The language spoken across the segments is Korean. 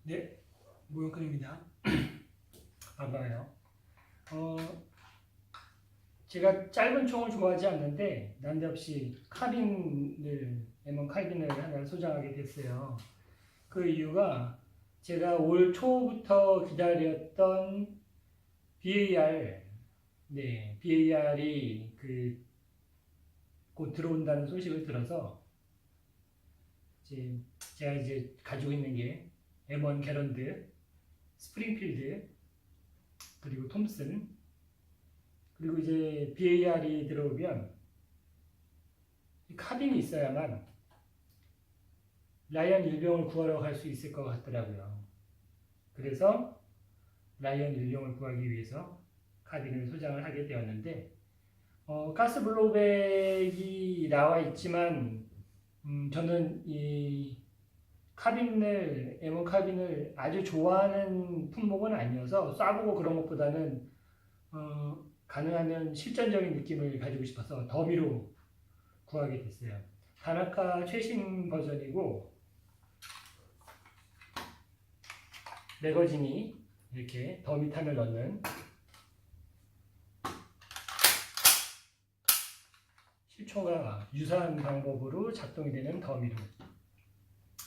네, 모형크림입니다. 반가워요. 제가 짧은 총을 좋아하지 않는데 난데없이 M1 카빈을 하나 소장하게 됐어요. 그 이유가 제가 올 초부터 기다렸던 BAR이 곧 들어온다는 소식을 들어서 제가 이제 가지고 있는 게 M1 게런드, 스프링필드, 그리고 톰슨, 그리고 이제 BAR이 들어오면 카빈이 있어야만 라이언 일병을 구하러 갈 수 있을 것 같더라고요. 그래서 라이언 일병을 구하기 위해서 카빈을 소장을 하게 되었는데, 가스 블로백이 나와 있지만 저는 이 M1 카빈을 아주 좋아하는 품목은 아니어서 쏴보고 그런 것보다는 가능하면 실전적인 느낌을 가지고 싶어서 더미로 구하게 됐어요. 다나카 최신 버전이고 매거진이 이렇게 더미탄을 넣는 실총과 유사한 방법으로 작동이 되는 더미로,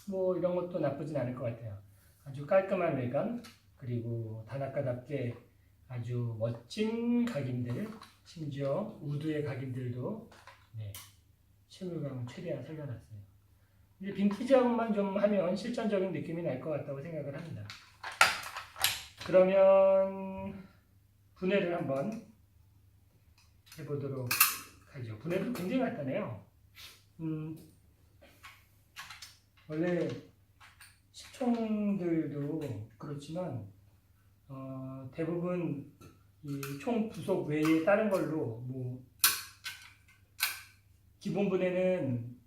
뭐 이런 것도 나쁘진 않을 것 같아요. 아주 깔끔한 외관, 그리고 다나카답게 아주 멋진 각인들, 심지어 우드의 각인들도 실물감을 최대한 살려놨어요. 이제 빈티지 작업만 좀 하면 실전적인 느낌이 날 것 같다고 생각을 합니다. 그러면 분해를 한번 해보도록 하죠. 분해도 굉장히 간단해요. 원래 시총들도 그렇지만 대부분 이 총 부속 외에 다른 걸로 기본 분해는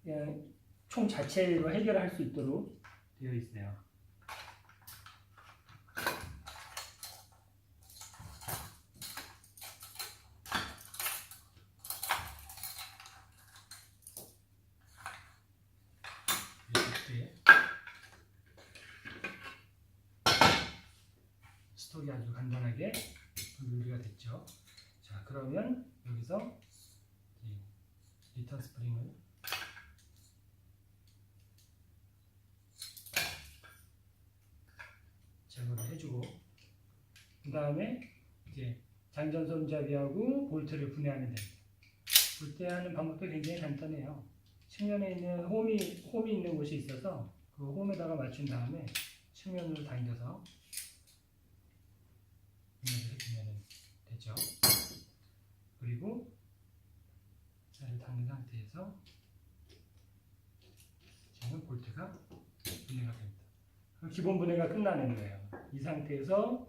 그냥 총 자체로 해결할 수 있도록 되어 있어요. 이렇게 스톡이 아주 간단하게 분리가 됐죠. 자, 그러면 여기서 리턴 스프링을 제거를 해주고, 그 다음에 이제 장전 손잡이하고 볼트를 분해하면 됩니다. 분해하는 방법도 굉장히 간단해요. 측면에 있는 홈이 있는 곳이 있어서 그 홈에다가 맞춘 다음에 측면으로 당겨서 분해를 해주면 되죠. 그리고 자를 당긴 상태에서 지금 볼트가 분해가 됩니다. 기본 분해가 끝나는 거예요. 이 상태에서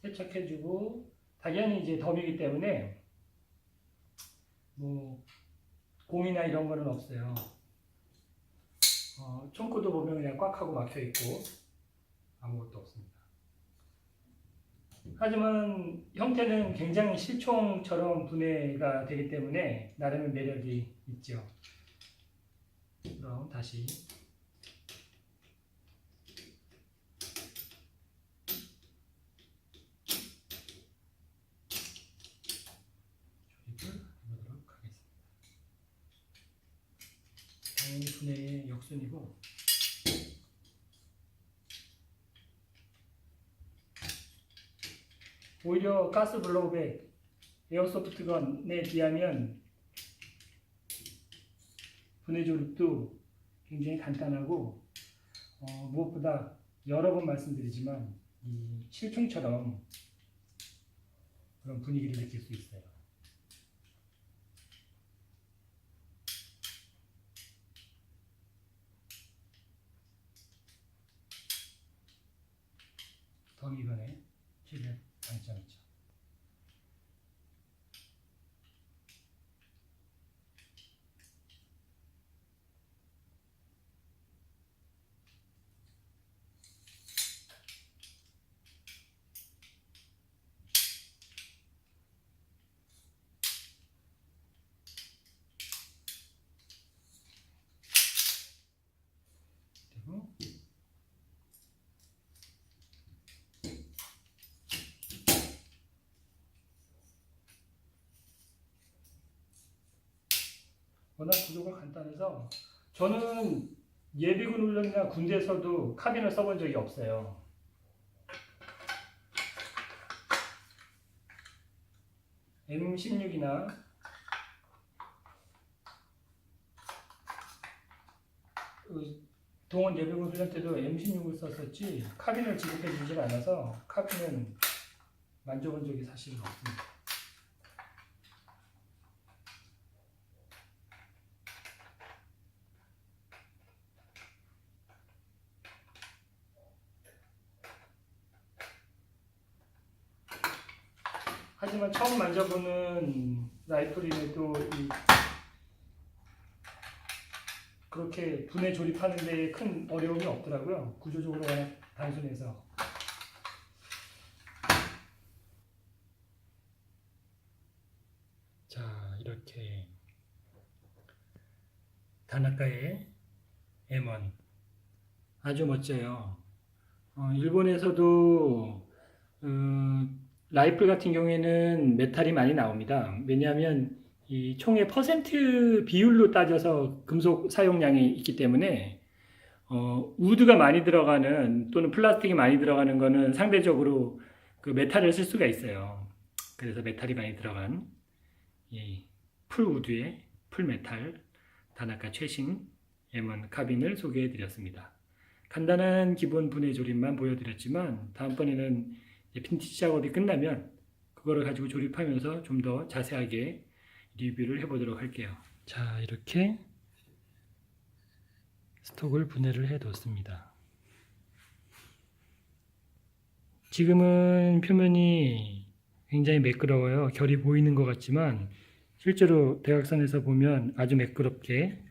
세척해주고, 당연히 이제 덤이기 때문에 공이나 이런 거는 없어요. 총구도 보면 그냥 꽉 하고 막혀 있고 아무것도 없습니다. 하지만 형태는 굉장히 실총처럼 분해가 되기 때문에 나름의 매력이 있죠. 그럼 다시 조립을 해보도록 하겠습니다. 당연히 분해의 역순이고, 오히려 가스 블로우백 에어소프트건에 비하면 분해 조립도 굉장히 간단하고, 무엇보다 여러 번 말씀드리지만 이 실총처럼 그런 분위기를 느낄 수 있어요. 더미건의 최대 장점이죠. 워낙 구조가 간단해서 저는 예비군 훈련이나 군대에서도 카빈을 써본 적이 없어요. M16이나 동원 예비군 훈련 때도 M16을 썼었지 카빈을 지급해 주질 않아서 카빈은 만져본 적이 사실은 없습니다. 하지만 처음 만져보는 라이플임에도 그렇게 분해 조립하는 데 큰 어려움이 없더라고요. 구조적으로 워낙 단순해서. 자, 이렇게 다나카의 M1 아주 멋져요. 일본에서도 라이플 같은 경우에는 메탈이 많이 나옵니다. 왜냐하면 이 총의 퍼센트 비율로 따져서 금속 사용량이 있기 때문에 우드가 많이 들어가는 또는 플라스틱이 많이 들어가는 거는 상대적으로 그 메탈을 쓸 수가 있어요. 그래서 메탈이 많이 들어간 이 풀우드의 풀메탈 다나카 최신 M1 카빈을 소개해 드렸습니다. 간단한 기본 분해 조립만 보여드렸지만 다음번에는 핀티지 작업이 끝나면 그거를 가지고 조립하면서 좀 더 자세하게 리뷰를 해보도록 할게요. 자, 이렇게 스톡을 분해를 해뒀습니다. 지금은 표면이 굉장히 매끄러워요. 결이 보이는 것 같지만 실제로 대각선에서 보면 아주 매끄럽게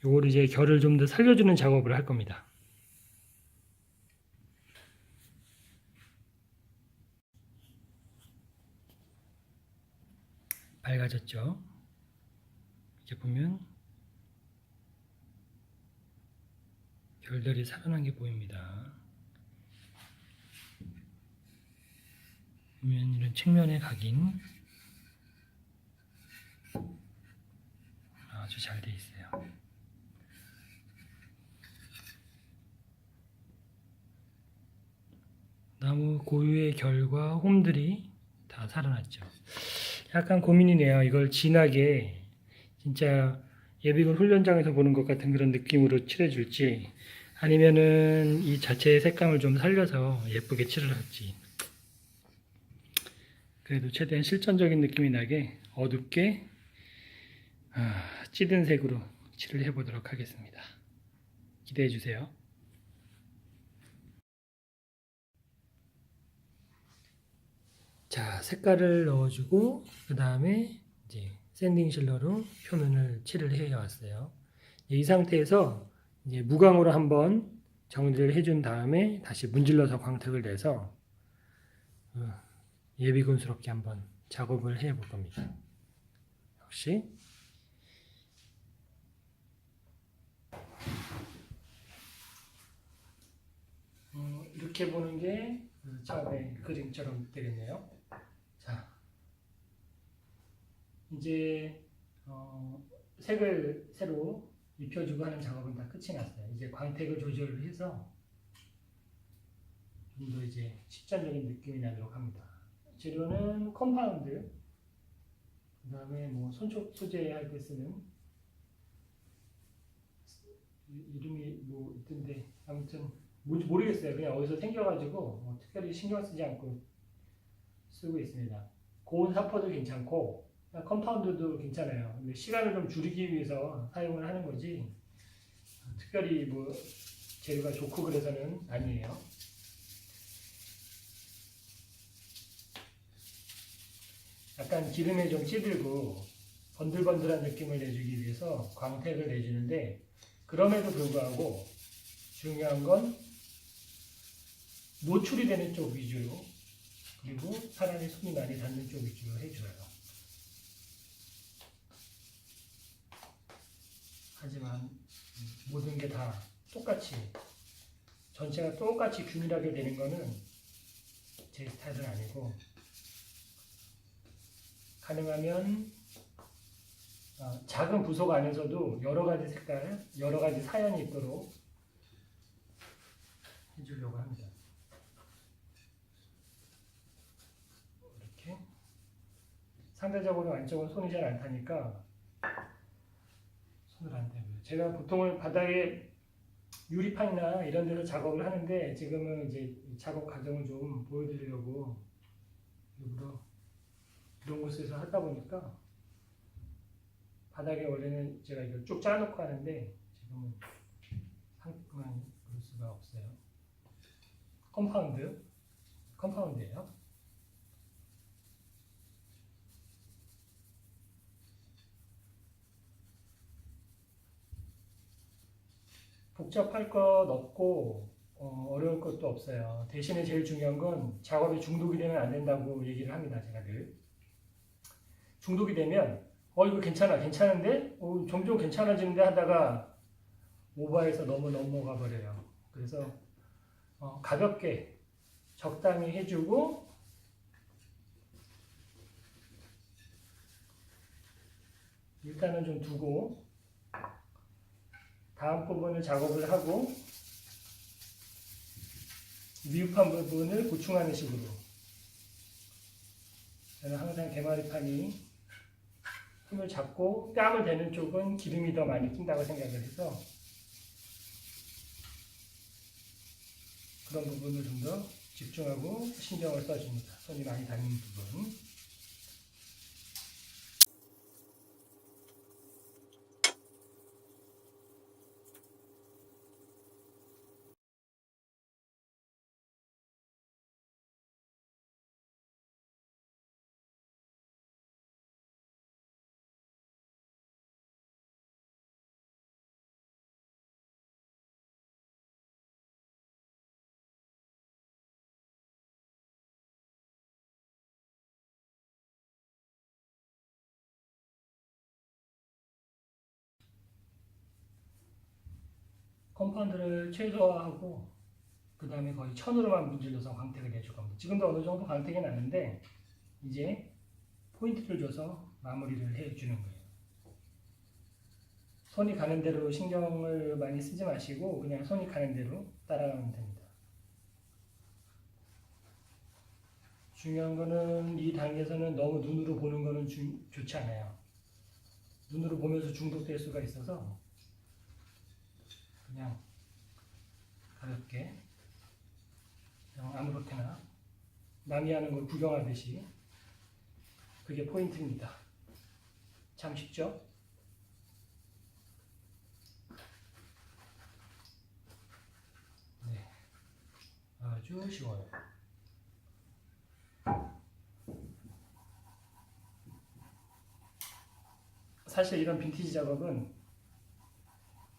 요거를 이제 결을 좀 더 살려주는 작업을 할 겁니다. 밝아졌죠? 이제 보면 결들이 살아난 게 보입니다. 보면 이런 측면의 각인 아주 잘 돼 있어요. 나무 고유의 결과 홈들이 다 살아났죠. 약간 고민이네요. 이걸 진하게 진짜 예비군 훈련장에서 보는 것 같은 그런 느낌으로 칠해줄지 아니면은 이 자체의 색감을 좀 살려서 예쁘게 칠을 할지. 그래도 최대한 실전적인 느낌이 나게 어둡게 찌든 색으로 칠을 해보도록 하겠습니다. 기대해 주세요. 자, 색깔을 넣어주고 그 다음에 이제 샌딩 실러로 표면을 칠을 해왔어요. 이 상태에서 이제 무광으로 한번 정리를 해준 다음에 다시 문질러서 광택을 내서 예비군스럽게 한번 작업을 해볼 겁니다. 역시 이렇게 보는 게 처음에 그림처럼 되겠네요. 자, 이제 색을 새로 입혀주고 하는 작업은 다 끝이 났어요. 이제 광택을 조절을 해서 좀 더 이제 실전적인 느낌이 나도록 합니다. 재료는 컴파운드, 그 다음에 뭐 손톱 소재할 때 쓰는 이름이 뭐 있던데 아무튼 뭔지 모르겠어요. 그냥 어디서 생겨가지고 뭐 특별히 신경 쓰지 않고 쓰고 있습니다. 고온 사포도 괜찮고 컴파운드도 괜찮아요. 근데 시간을 좀 줄이기 위해서 사용을 하는 거지 특별히 뭐 재료가 좋고 그래서는 아니에요. 약간 기름에 좀 찌들고 번들번들한 느낌을 내주기 위해서 광택을 내주는데 그럼에도 불구하고 중요한 건 노출이 되는 쪽 위주로 그리고 사람이 손이 많이 닿는 쪽 위주로 해줘요. 하지만 모든 게 다 똑같이 전체가 똑같이 균일하게 되는 거는 제 스타일은 아니고 가능하면 작은 부속 안에서도 여러 가지 색깔, 여러 가지 사연이 있도록 해주려고 합니다. 이렇게 상대적으로 안쪽은 손이 잘 안 타니까 손을 안 대고요. 제가 보통은 바닥에 유리판이나 이런 데서 작업을 하는데 지금은 이제 작업 과정을 좀 보여드리려고 일부러 이런 곳에서 하다 보니까 바닥에 원래는 제가 이걸 쭉 짜놓고 하는데 지금은 한꺼번에 그럴 수가 없어요. 컴파운드예요. 복잡할 것 없고 어려울 것도 없어요. 대신에 제일 중요한 건 작업에 중독이 되면 안 된다고 얘기를 합니다. 제가 늘 중독이 되면 이거 괜찮은데 점점 괜찮아지는데 하다가 오버해서 너무 넘어가 버려요. 그래서 가볍게 적당히 해주고 일단은 좀 두고 다음 부분을 작업을 하고 미흡한 부분을 보충하는 식으로. 저는 항상 개마리판이 힘을 잡고 뺨을 대는 쪽은 기름이 더 많이 낀다고 생각을 해서 그런 부분을 좀 더 집중하고 신경을 써줍니다. 손이 많이 닿는 부분. 컴파운드를 최소화하고 그 다음에 거의 천으로만 문질러서 광택을 내줄 겁니다. 지금도 어느 정도 광택이 나는데 이제 포인트를 줘서 마무리를 해주는 거예요. 손이 가는 대로 신경을 많이 쓰지 마시고 그냥 손이 가는 대로 따라가면 됩니다. 중요한 거는 이 단계에서는 너무 눈으로 보는 거는 좋지 않아요. 눈으로 보면서 중독될 수가 있어서 그냥 가볍게 그냥 아무렇게나 남이 하는 걸 구경하듯이 그게 포인트입니다. 참 쉽죠? 네, 아주 쉬워요. 사실 이런 빈티지 작업은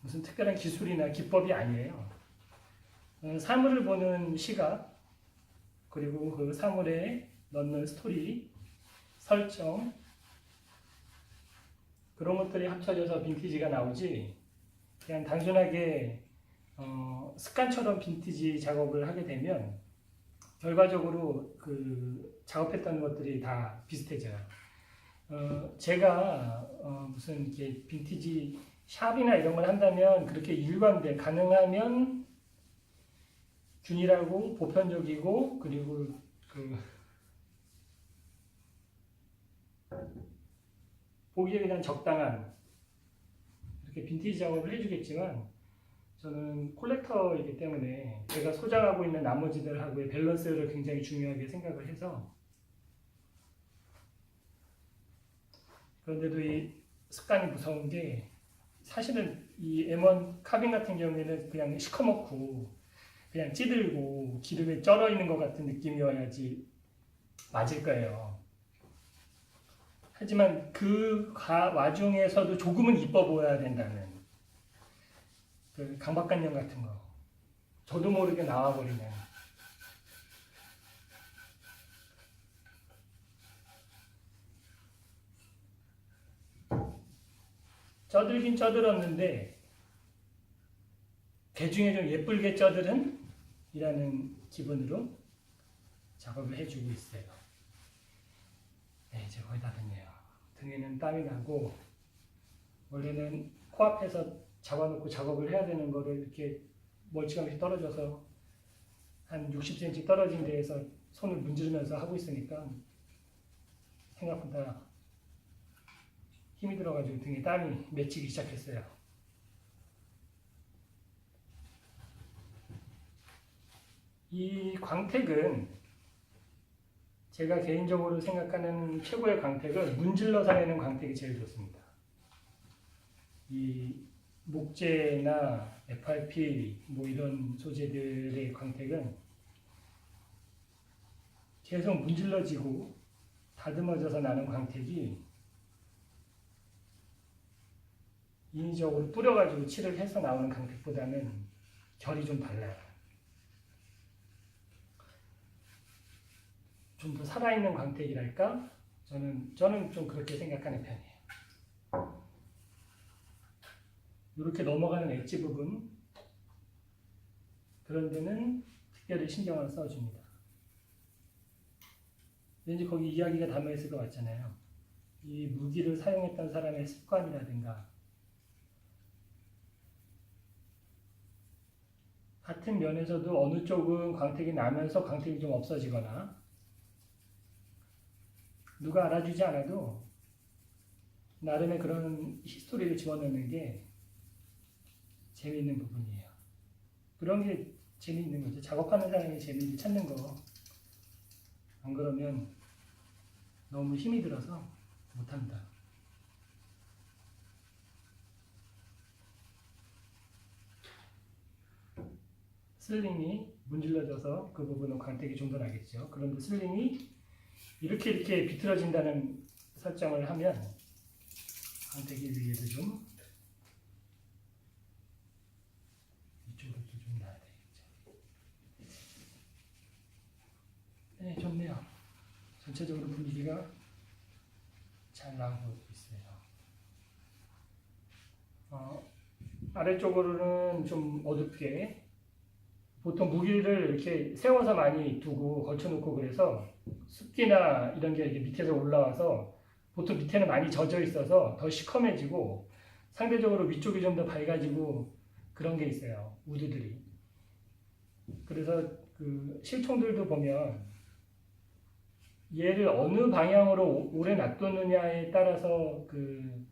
무슨 특별한 기술이나 기법이 아니에요. 사물을 보는 시각, 그리고 그 사물에 넣는 스토리, 설정, 그런 것들이 합쳐져서 빈티지가 나오지 그냥 단순하게 습관처럼 빈티지 작업을 하게 되면 결과적으로 그 작업했던 것들이 다 비슷해져요. 제가 무슨 이렇게 빈티지 샵이나 이런 걸 한다면 그렇게 일관된 가능하면 균일하고 보편적이고 그리고 그 보기에 그냥 적당한 이렇게 빈티지 작업을 해주겠지만 저는 콜렉터이기 때문에 제가 소장하고 있는 나머지들하고의 밸런스를 굉장히 중요하게 생각을 해서 그런데도 이 습관이 무서운 게 사실은 이 M1 카빈 같은 경우에는 그냥 시커멓고 그냥 찌들고 기름에 쩔어 있는 것 같은 느낌이어야지 맞을 거예요. 하지만 그 와중에서도 조금은 이뻐 보여야 된다는 그 강박관념 같은 거 저도 모르게 나와버리는 쩌들긴 쩌들었는데 개중에 좀 예쁘게 쩌들은 이라는 기분으로 작업을 해주고 있어요. 네, 이제 거의 다 됐네요. 등에는 땀이 나고 원래는 코앞에서 잡아놓고 작업을 해야 되는 거를 이렇게 멀찌감치 떨어져서 한 60cm 떨어진 데에서 손을 문지르면서 하고 있으니까 생각보다 힘이 들어가지고 등에 땀이 맺히기 시작했어요. 이 광택은 제가 개인적으로 생각하는 최고의 광택은 문질러서 내는 광택이 제일 좋습니다. 이 목재나 FRP 뭐 이런 소재들의 광택은 계속 문질러지고 다듬어져서 나는 광택이 인위적으로 뿌려가지고 칠을 해서 나오는 광택보다는 결이 좀 달라요. 좀 더 살아있는 광택이랄까? 저는 좀 그렇게 생각하는 편이에요. 이렇게 넘어가는 엣지 부분, 그런 데는 특별히 신경을 써줍니다. 왠지 거기 이야기가 담아있을 것 같잖아요. 이 무기를 사용했던 사람의 습관이라든가 같은 면에서도 어느 쪽은 광택이 나면서 광택이 좀 없어지거나 누가 알아주지 않아도 나름의 그런 히스토리를 집어넣는 게 재미있는 부분이에요. 그런 게 재미있는 거죠. 작업하는 사람이 재미를 찾는 거. 안 그러면 너무 힘이 들어서 못한다. 슬링이 문질러져서 그 부분은 광택이 좀 더 나겠죠. 그런데 슬링이 이렇게 비틀어진다는 설정을 하면 광택이 위에도 좀 이쪽으로 좀 나야 되겠죠. 네, 좋네요. 전체적으로 분위기가 잘 나오고 있어요. 아래쪽으로는 좀 어둡게, 보통 무기를 이렇게 세워서 많이 두고 걸쳐놓고 그래서 습기나 이런 게 밑에서 올라와서 보통 밑에는 많이 젖어 있어서 더 시커매지고 상대적으로 위쪽이 좀 더 밝아지고 그런 게 있어요. 우드들이. 그래서 그 실총들도 보면 얘를 어느 방향으로 오래 놔두느냐에 따라서 그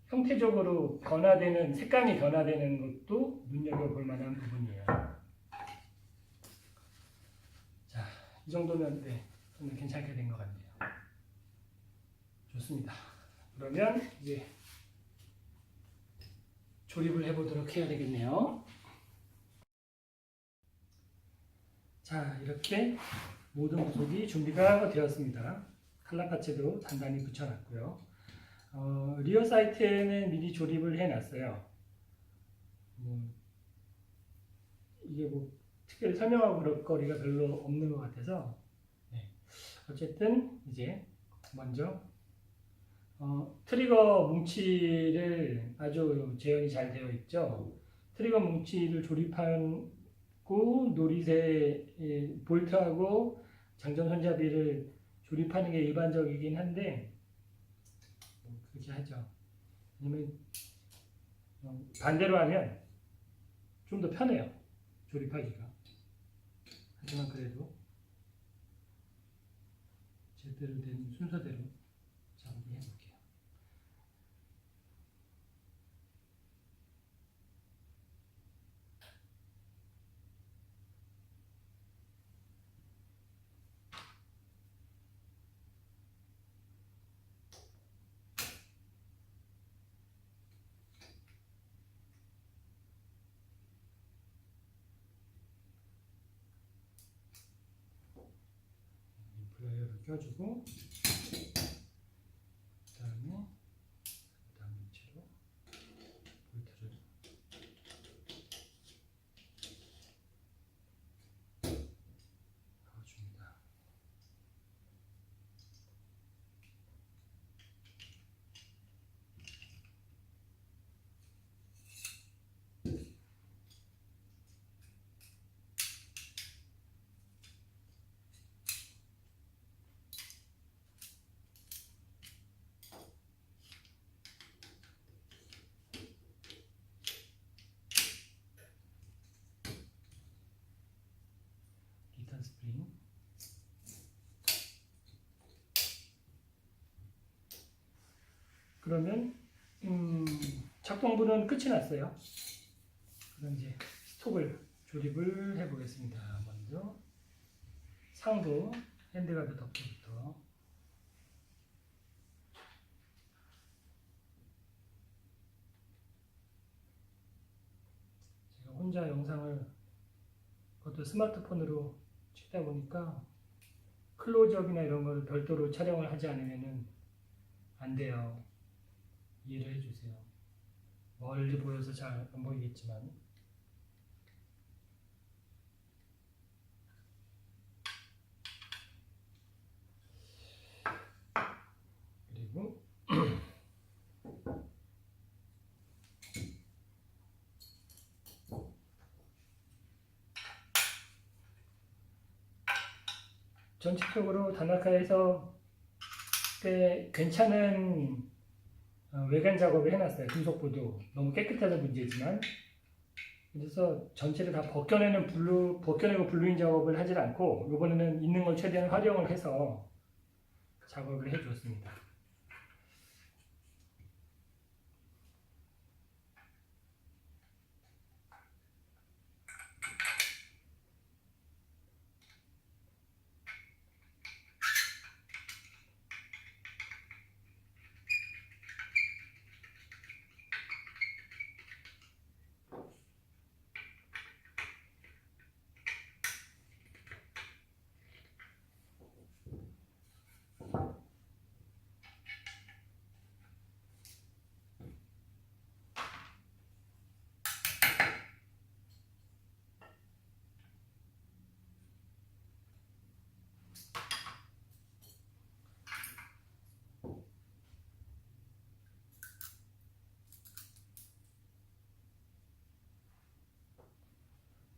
형태적으로 변화되는, 색감이 변화되는 것도 눈여겨볼 만한 부분이에요. 자, 이 정도면 네, 저는 괜찮게 된 것 같네요. 좋습니다. 그러면 이제 조립을 해보도록 해야 되겠네요. 자, 이렇게 모든 구석이 준비가 되었습니다. 칼라파체도 단단히 붙여놨고요. 리어 사이트에는 미리 조립을 해놨어요. 이게 뭐 특별히 설명하고 그럴 거리가 별로 없는 것 같아서 네. 어쨌든 이제 먼저 트리거 뭉치를 아주 재현이 잘 되어 있죠. 트리거 뭉치를 조립하고 노릿에 볼트하고 장전 손잡이를 조립하는 게 일반적이긴 한데 그렇게 하죠. 왜냐면 반대로 하면 좀 더 편해요. 조립하기가. 하지만 그래도 제대로 된 순서대로 작업을 해볼게요. 플라이어를 껴주고 그다음에 다음 위치로 볼트를 넣어줍니다. 리턴 스프링. 그러면 작동부는 끝이 났어요. 그럼 이제 스톡을 조립을 해보겠습니다. 먼저 상부 핸드가드 덮개부터. 제가 혼자 영상을 그것도 스마트폰으로 찍다 보니까 클로즈업이나 이런 걸 별도로 촬영을 하지 않으면 안 돼요. 이해를 해주세요. 멀리 보여서 잘 안 보이겠지만. 그리고 전체적으로 다나카에서 꽤 괜찮은 외관 작업을 해놨어요. 금속보도 너무 깨끗해서 문제지만. 그래서 전체를 다 벗겨내고 블루인 작업을 하질 않고 이번에는 있는 걸 최대한 활용을 해서 작업을 해주었습니다.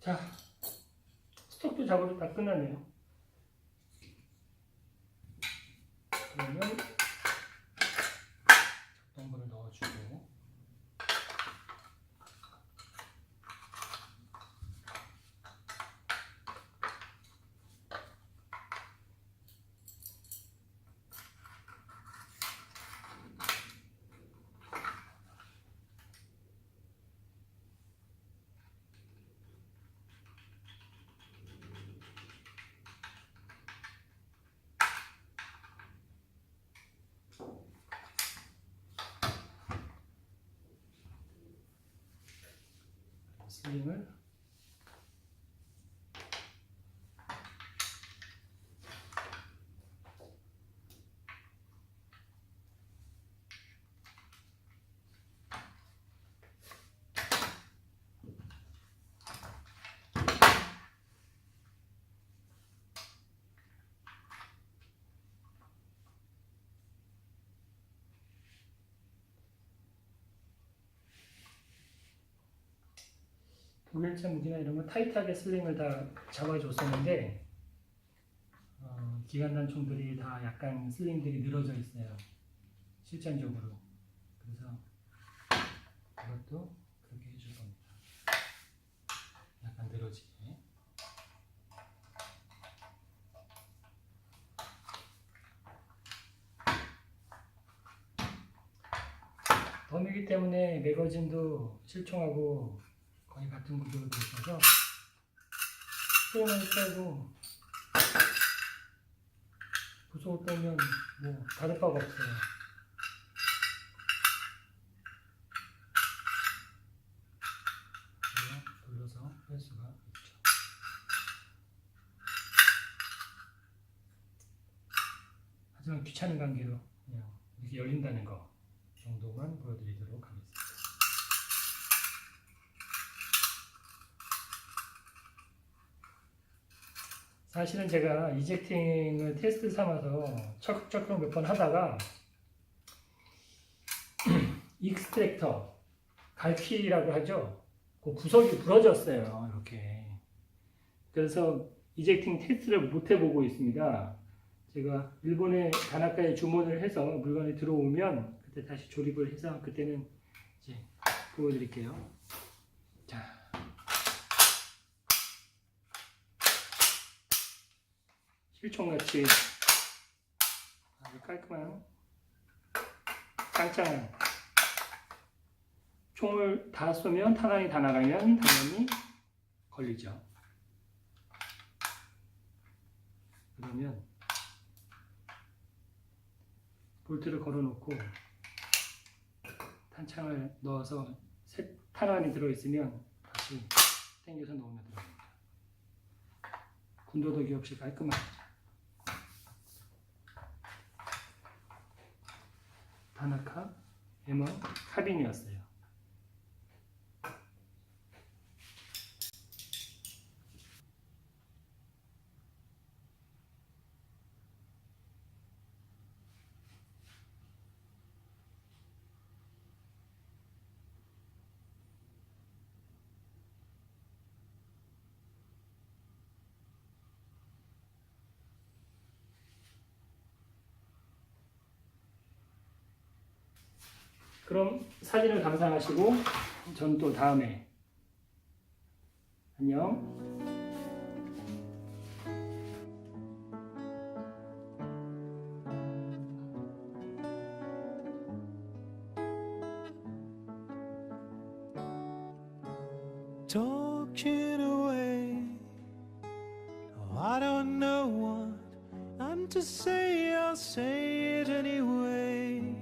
자, 스톡도 작업이 다 끝났네요. 그러면 작동물을 넣어주고 슬링을 독일차 무기나 이런 거 타이트하게 슬링을 다 잡아줬었는데 기관 단총들이 다 약간 슬링들이 늘어져 있어요. 실전적으로. 그래서 이것도 그렇게 해줄 겁니다. 약간 늘어지게. 덤이기 때문에 매거진도 실총하고 거의 같은 구조로 되어 있어서 스프링을 빼고 부속을 빼면 뭐 다를 바가 없어요. 돌려서 뺄 수가 있죠. 하지만 귀찮은 관계로 그냥 이렇게 열린다는 거 정도만 보여드리도록 하겠습니다. 사실은 제가 이젝팅을 테스트 삼아서 척척 몇 번 하다가 익스트랙터, 갈퀴라고 하죠. 그 구석이 부러졌어요. 이렇게. 그래서 이젝팅 테스트를 못 해보고 있습니다. 제가 일본의 다나카에 주문을 해서 물건이 들어오면 그때 다시 조립을 해서 그때는 이제 보여드릴게요. 자. 실총같이 아주 깔끔한 짱짱한, 총을 다 쏘면 탄환이 다 나가면 당연히 걸리죠. 그러면 볼트를 걸어놓고 탄창을 넣어서 탄환이 들어있으면 다시 당겨서 넣으면 들어갑니다. 군더더기 없이 깔끔하게. 다나카 M1 카빈이었어요. 그럼 사진을 감상하시고 전 또 다음에 안녕. Talking away, oh, I don't know what I'm to say, I'll say it anyway.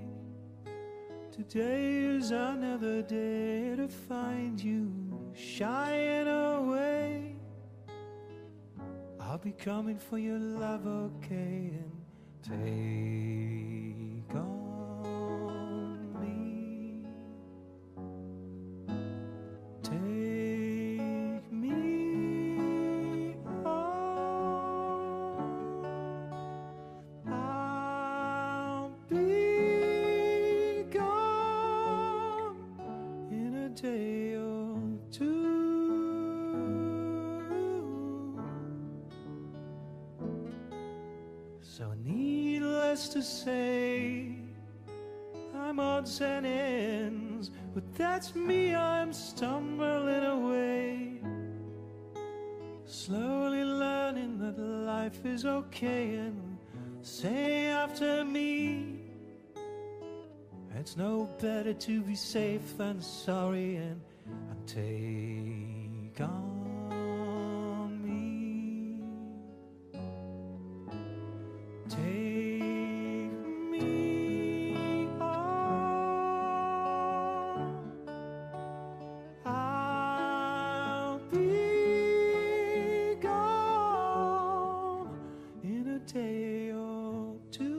Today is another day to find you shying away. I'll be coming for your love, okay, and take on me. Take me on. I'll be gone in a day or two. So needless to say, I'm odds and ends, but that's me, I'm stumbling away, slowly learning that life is okay, and say after me, it's no better to be safe than sorry, and take on me. Take me on. I'll be gone in a day or two.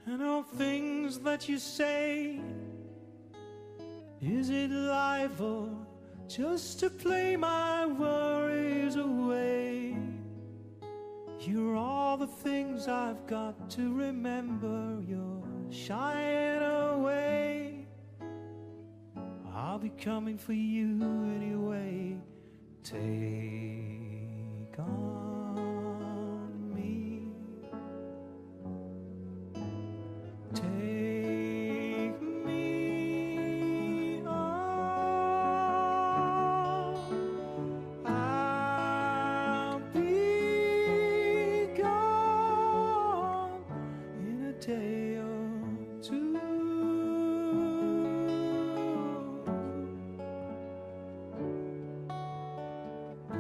And all things that you say, is it life or just to play my worries away? You're all the things I've got to remember, you're shying away. I'll be coming for you anyway. Take on me. Take me on. I'll be gone in a day or two.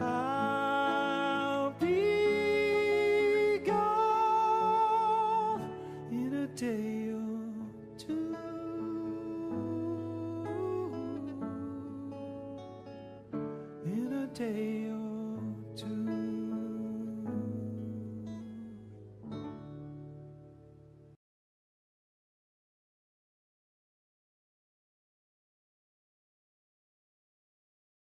I'll be gone in a day or two. In a day